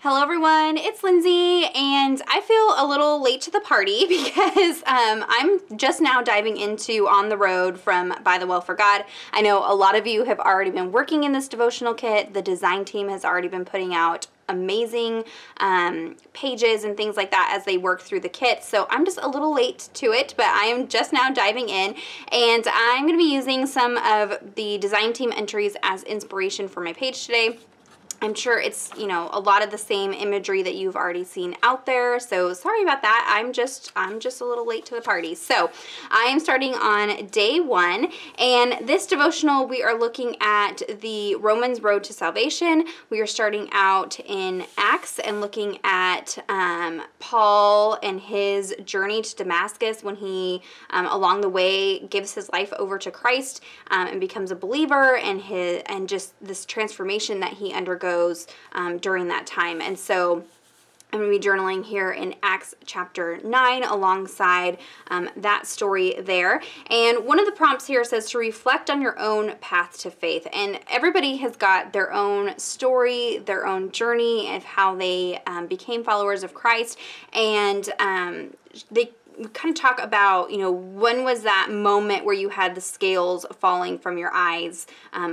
Hello everyone, it's Lindsay, and I feel a little late to the party because I'm just now diving into On the Road from ByTheWell4God. I know a lot of you have already been working in this devotional kit. The design team has already been putting out amazing pages and things like that as they work through the kit. So I'm just a little late to it, but I am just now diving in, and I'm going to be using some of the design team entries as inspiration for my page today. I'm sure it's, you know, a lot of the same imagery that you've already seen out there, so sorry about that. I'm just a little late to the party. So I am starting on day 1, and this devotional we are looking at the Romans road to salvation. We are starting out in Acts and looking at Paul and his journey to Damascus when he, along the way, gives his life over to Christ and becomes a believer, and just this transformation that he undergoes during that time. And so I'm going to be journaling here in Acts chapter 9 alongside that story there. And one of the prompts here says to reflect on your own path to faith. And everybody has got their own story, their own journey of how they became followers of Christ. And they kind of talk about, you know, when was that moment where you had the scales falling from your eyes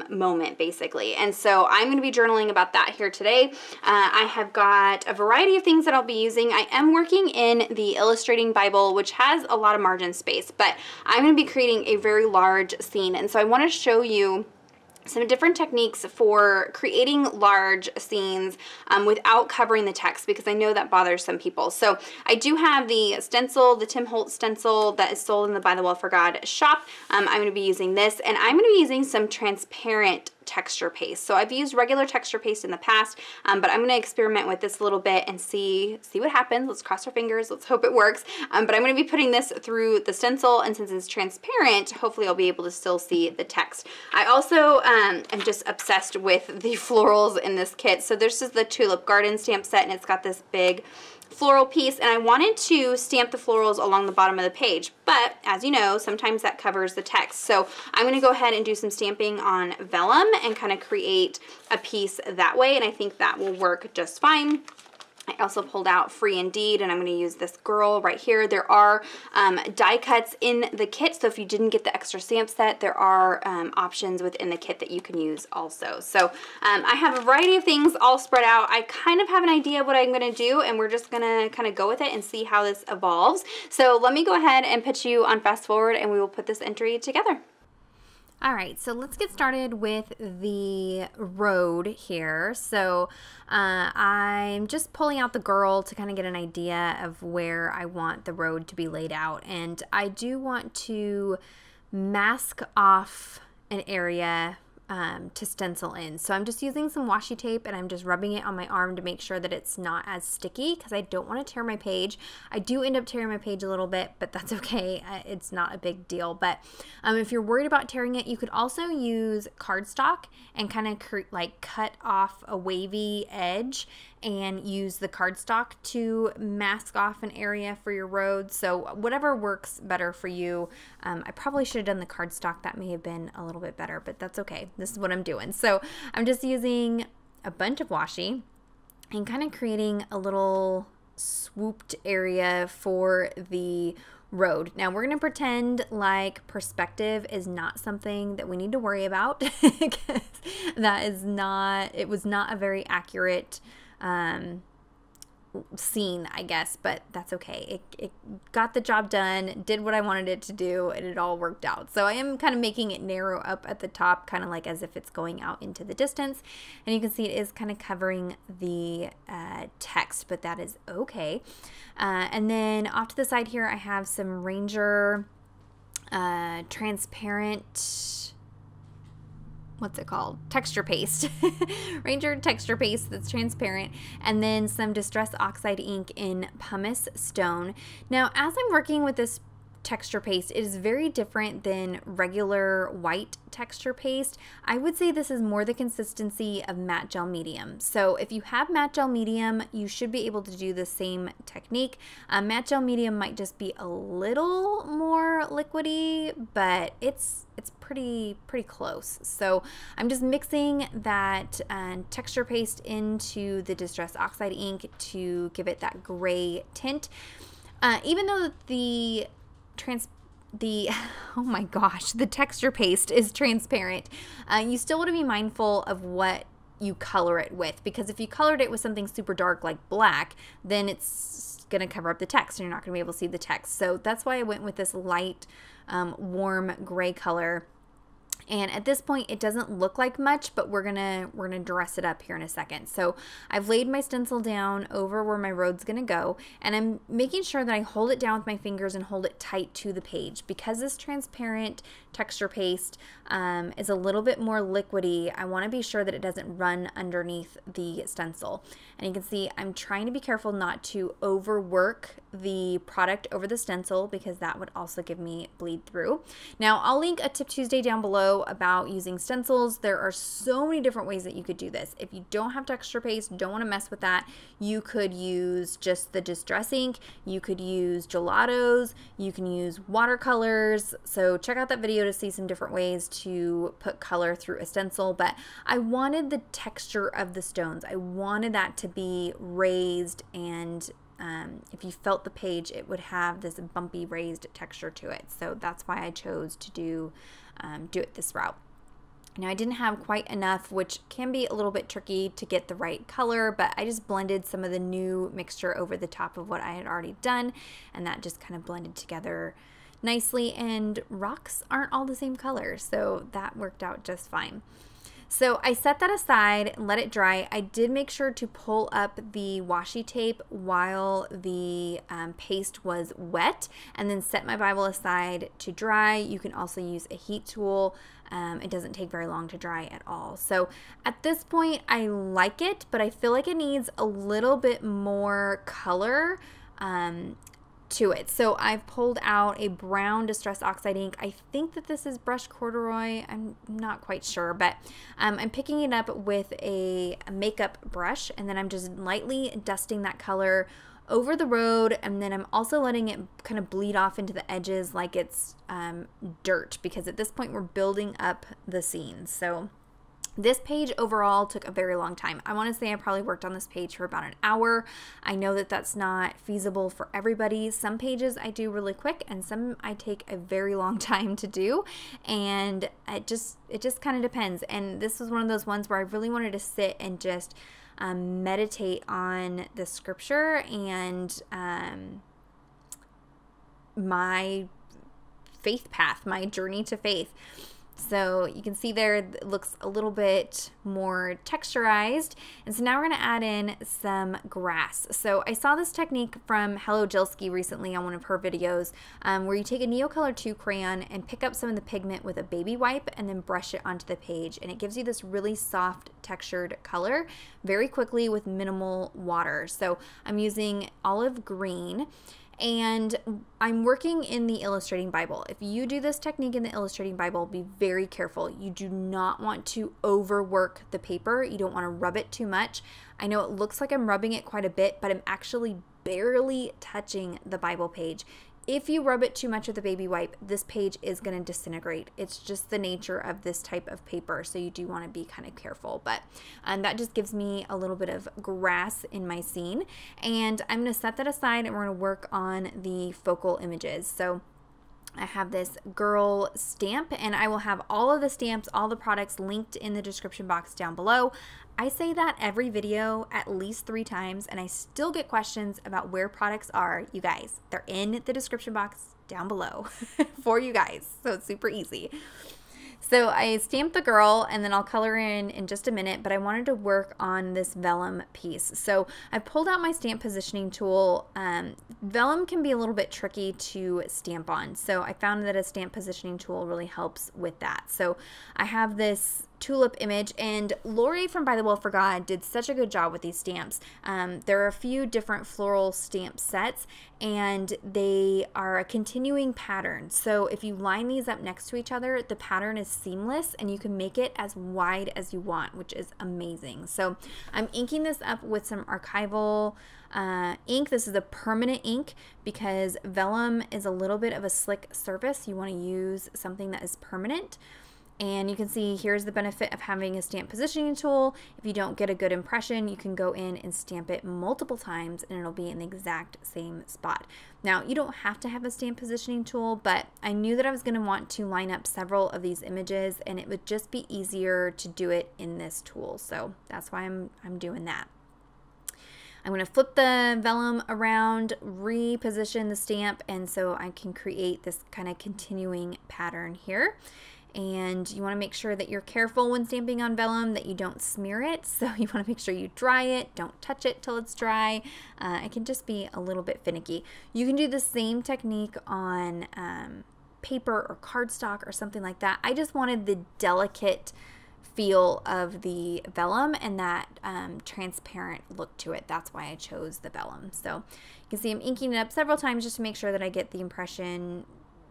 moment, basically. And so I'm going to be journaling about that here today. I have got a variety of things that I'll be using. I am working in the Illustrating Bible, which has a lot of margin space, but I'm going to be creating a very large scene. And so I want to show you some different techniques for creating large scenes without covering the text, because I know that bothers some people. So I do have the stencil, the Tim Holtz stencil that is sold in the ByTheWell4God shop. I'm going to be using this, and I'm going to be using some transparent texture paste. So I've used regular texture paste in the past, but I'm going to experiment with this a little bit and see what happens. Let's cross our fingers. Let's hope it works. But I'm going to be putting this through the stencil, and since it's transparent, hopefully I'll be able to still see the text. I also am just obsessed with the florals in this kit. So this is the Tulip Garden stamp set, and it's got this big floral piece, and I wanted to stamp the florals along the bottom of the page, but as you know, sometimes that covers the text. So I'm going to go ahead and do some stamping on vellum and kind of create a piece that way, and I think that will work just fine. I also pulled out Free Indeed, and I'm going to use this girl right here. There are die cuts in the kit, so if you didn't get the extra stamp set, there are options within the kit that you can use also. So I have a variety of things all spread out. I kind of have an idea of what I'm going to do, and we're just going to kind of go with it and see how this evolves. So let me go ahead and put you on fast forward, and we will put this entry together. All right, so let's get started with the road here. So I'm just pulling out the girl to kind of get an idea of where I want the road to be laid out. And I do want to mask off an area to stencil in. So I'm just using some washi tape, and I'm just rubbing it on my arm to make sure that it's not as sticky, because I don't want to tear my page. I do end up tearing my page a little bit, but that's okay. It's not a big deal. But if you're worried about tearing it, you could also use cardstock and kind of like cut off a wavy edge and use the cardstock to mask off an area for your road. So whatever works better for you. I probably should have done the cardstock. That may have been a little bit better, but that's okay. This is what I'm doing. So I'm just using a bunch of washi and kind of creating a little swooped area for the road. Now we're going to pretend like perspective is not something that we need to worry about, because it was not a very accurate scene, I guess, but that's okay. It got the job done, did what I wanted it to do, and it all worked out. So I am kind of making it narrow up at the top, kind of like as if it's going out into the distance, and you can see it is kind of covering the text, but that is okay. And then off to the side here, I have some Ranger transparent, what's it called? Texture paste. Ranger texture paste that's transparent, and then some Distress Oxide ink in pumice stone. Now, as I'm working with this texture paste, it is very different than regular white texture paste. I would say this is more the consistency of matte gel medium. So if you have matte gel medium, you should be able to do the same technique. Matte gel medium might just be a little more liquidy, but it's pretty close. So I'm just mixing that texture paste into the Distress Oxide ink to give it that gray tint. Even though the oh my gosh, the texture paste is transparent, you still want to be mindful of what you color it with, because if you colored it with something super dark like black, then it's going to cover up the text and you're not going to be able to see the text. So that's why I went with this light, warm gray color. And at this point, it doesn't look like much, but we're gonna dress it up here in a second. So I've laid my stencil down over where my road's gonna go, and I'm making sure that I hold it down with my fingers and hold it tight to the page. Because this transparent texture paste is a little bit more liquidy, I wanna be sure that it doesn't run underneath the stencil. And you can see I'm trying to be careful not to overwork the product over the stencil, because that would also give me bleed through. Now I'll link a Tip Tuesday down below about using stencils. There are so many different ways that you could do this. If you don't have texture paste, don't want to mess with that, you could use just the Distress ink, you could use gelatos, you can use watercolors. So check out that video to see some different ways to put color through a stencil. But I wanted the texture of the stones, I wanted that to be raised, and if you felt the page, it would have this bumpy raised texture to it. So that's why I chose to do it this route. Now I didn't have quite enough, which can be a little bit tricky to get the right color, but I just blended some of the new mixture over the top of what I had already done, and that just kind of blended together nicely. And rocks aren't all the same color, so that worked out just fine. So I set that aside and let it dry. I did make sure to pull up the washi tape while the paste was wet, and then set my Bible aside to dry. You can also use a heat tool. It doesn't take very long to dry at all. So at this point, I like it, but I feel like it needs a little bit more color to it. So I've pulled out a brown Distress Oxide ink. I think that this is brushed corduroy. I'm not quite sure, but I'm picking it up with a makeup brush, and then I'm just lightly dusting that color over the road, and then I'm also letting it kind of bleed off into the edges like it's dirt, because at this point we're building up the scene. So this page overall took a very long time. I want to say I probably worked on this page for about an hour. I know that that's not feasible for everybody. Some pages I do really quick, and some I take a very long time to do, and it just kind of depends. And this was one of those ones where I really wanted to sit and just meditate on the scripture and my faith path, my journey to faith. So you can see there it looks a little bit more texturized. And so now we're going to add in some grass. So I saw this technique from Hello Jilski recently on one of her videos, where you take a Neocolor 2 crayon and pick up some of the pigment with a baby wipe and then brush it onto the page. And it gives you this really soft textured color very quickly with minimal water. So I'm using olive green. And I'm working in the Illustrating Bible. If you do this technique in the Illustrating Bible, be very careful. You do not want to overwork the paper. You don't want to rub it too much. I know it looks like I'm rubbing it quite a bit, but I'm actually barely touching the Bible page. If you rub it too much with a baby wipe, this page is going to disintegrate. It's just the nature of this type of paper, so you do want to be kind of careful. But that just gives me a little bit of grass in my scene. And I'm going to set that aside, and we're going to work on the focal images. So I have this girl stamp, and I will have all of the stamps, all the products linked in the description box down below. I say that every video at least 3 times, and I still get questions about where products are. You guys, they're in the description box down below for you guys, so it's super easy. So I stamped the girl, and then I'll color in just a minute, but I wanted to work on this vellum piece. So I pulled out my stamp positioning tool. Vellum can be a little bit tricky to stamp on, so I found that a stamp positioning tool really helps with that. So I have this tulip image, and Lori from ByTheWell4God did such a good job with these stamps. There are a few different floral stamp sets, and they are a continuing pattern. So if you line these up next to each other, the pattern is seamless and you can make it as wide as you want, which is amazing. So I'm inking this up with some archival ink. This is a permanent ink because vellum is a little bit of a slick surface. You want to use something that is permanent. And you can see here's the benefit of having a stamp positioning tool. If you don't get a good impression, you can go in and stamp it multiple times and it'll be in the exact same spot. Now, you don't have to have a stamp positioning tool, but I knew that I was going to want to line up several of these images, and it would just be easier to do it in this tool. So that's why I'm doing that. I'm going to flip the vellum around, reposition the stamp, and so I can create this kind of continuing pattern here. And you want to make sure that you're careful when stamping on vellum, that you don't smear it. So you want to make sure you dry it, don't touch it till it's dry. It can just be a little bit finicky. You can do the same technique on paper or cardstock or something like that. I just wanted the delicate feel of the vellum and that transparent look to it. That's why I chose the vellum. So you can see I'm inking it up several times just to make sure that I get the impression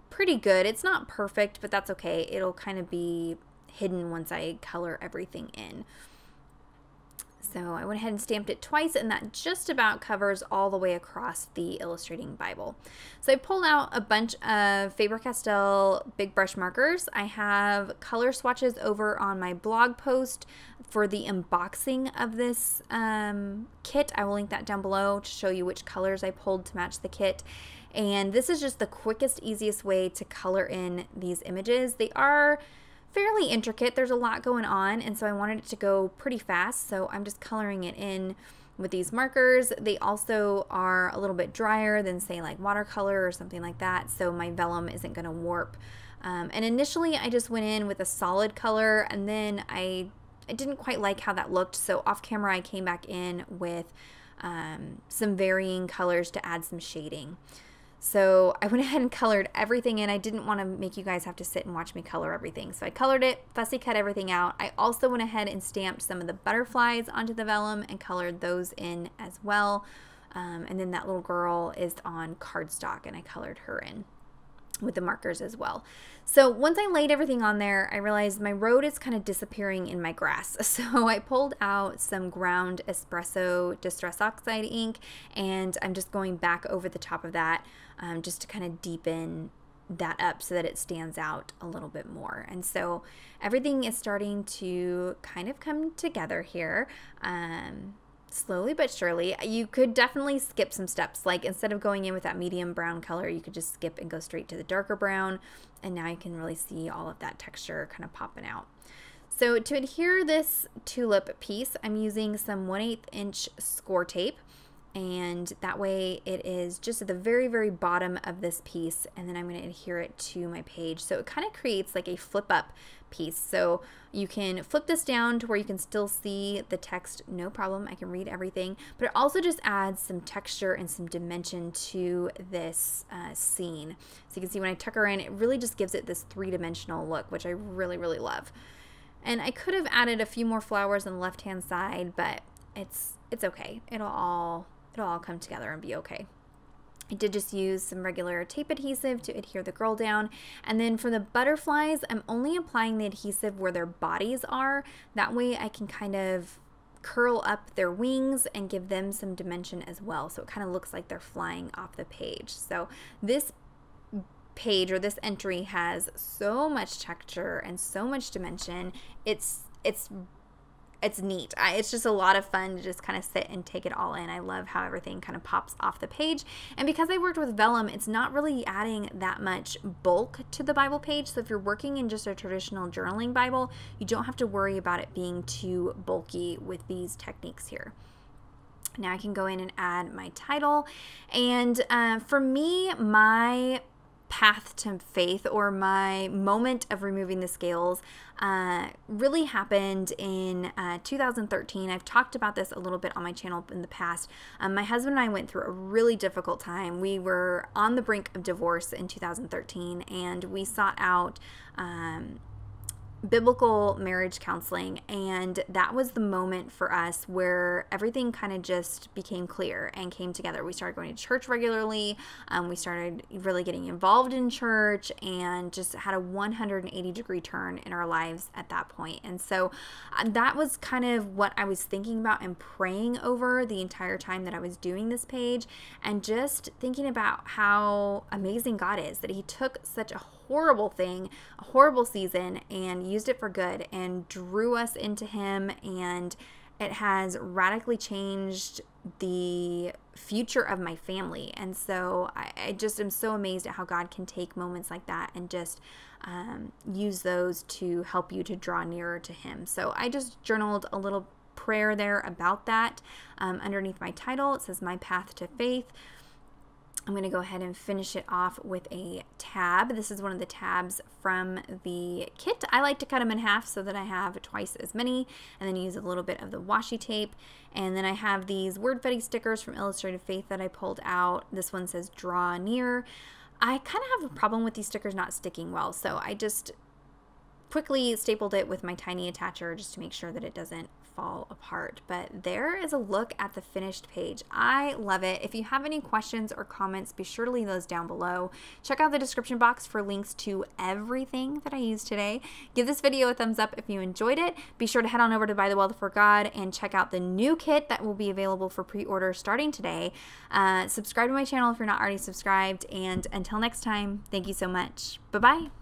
pretty good. It's not perfect, but that's okay. It'll kind of be hidden once I color everything in. So I went ahead and stamped it twice, and that just about covers all the way across the Illustrating Bible. So I pulled out a bunch of Faber-Castell big brush markers. I have color swatches over on my blog post for the unboxing of this kit. I will link that down below to show you which colors I pulled to match the kit. And this is just the quickest, easiest way to color in these images. They are fairly intricate. There's a lot going on, and so I wanted it to go pretty fast, so I'm just coloring it in with these markers. They also are a little bit drier than, say, like watercolor or something like that, so my vellum isn't going to warp. And initially I just went in with a solid color, and then I didn't quite like how that looked, so off camera I came back in with some varying colors to add some shading. So I went ahead and colored everything in. I didn't want to make you guys have to sit and watch me color everything. So I colored it, fussy cut everything out. I also went ahead and stamped some of the butterflies onto the vellum and colored those in as well. And then that little girl is on cardstock, and I colored her in with the markers as well. So once I laid everything on there, I realized my road is kind of disappearing in my grass. So I pulled out some ground espresso distress oxide ink, and I'm just going back over the top of that just to kind of deepen that up so that it stands out a little bit more. And so everything is starting to kind of come together here. Slowly but surely. You could definitely skip some steps. Like instead of going in with that medium brown color, you could just skip and go straight to the darker brown. And now you can really see all of that texture kind of popping out. So to adhere this tulip piece, I'm using some 1/8 inch score tape. And that way it is just at the very, very bottom of this piece, and then I'm going to adhere it to my page. So it kind of creates like a flip up piece. So you can flip this down to where you can still see the text, no problem. I can read everything, but it also just adds some texture and some dimension to this scene. So you can see when I tuck her in, it really just gives it this three-dimensional look, which I really, really love. And I could have added a few more flowers on the left-hand side, but it's okay. It'll all come together and be okay. I did just use some regular tape adhesive to adhere the girl down. And then for the butterflies, I'm only applying the adhesive where their bodies are. That way I can kind of curl up their wings and give them some dimension as well. So it kind of looks like they're flying off the page. So this page or this entry has so much texture and so much dimension. It's neat. It's just a lot of fun to just kind of sit and take it all in. I love how everything kind of pops off the page. And because I worked with vellum, it's not really adding that much bulk to the Bible page. So if you're working in just a traditional journaling Bible, you don't have to worry about it being too bulky with these techniques here. Now I can go in and add my title. And for me, my path to faith, or my moment of removing the scales, really happened in 2013. I've talked about this a little bit on my channel in the past. My husband and I went through a really difficult time. We were on the brink of divorce in 2013, and we sought out biblical marriage counseling, and that was the moment for us where everything kind of just became clear and came together. We started going to church regularly. We started really getting involved in church and just had a 180-degree turn in our lives at that point. And so that was kind of what I was thinking about and praying over the entire time that I was doing this page, and just thinking about how amazing God is, that he took such a horrible thing, a horrible season, and used it for good and drew us into him, and it has radically changed the future of my family. And so I just am so amazed at how God can take moments like that and just use those to help you to draw nearer to him. So I just journaled a little prayer there about that. Underneath my title, it says, "My Path to Faith." I'm going to go ahead and finish it off with a tab. This is one of the tabs from the kit. I like to cut them in half so that I have twice as many, and then use a little bit of the washi tape. And then I have these word fetty stickers from Illustrated Faith that I pulled out. This one says "Draw Near." I kind of have a problem with these stickers not sticking well, so I just quickly stapled it with my tiny attacher just to make sure that it doesn't fall apart. But there is a look at the finished page. I love it. If you have any questions or comments, be sure to leave those down below. Check out the description box for links to everything that I used today. Give this video a thumbs up if you enjoyed it. Be sure to head on over to ByTheWell4God and check out the new kit that will be available for pre-order starting today. Subscribe to my channel if you're not already subscribed, and until next time, thank you so much. Bye-bye.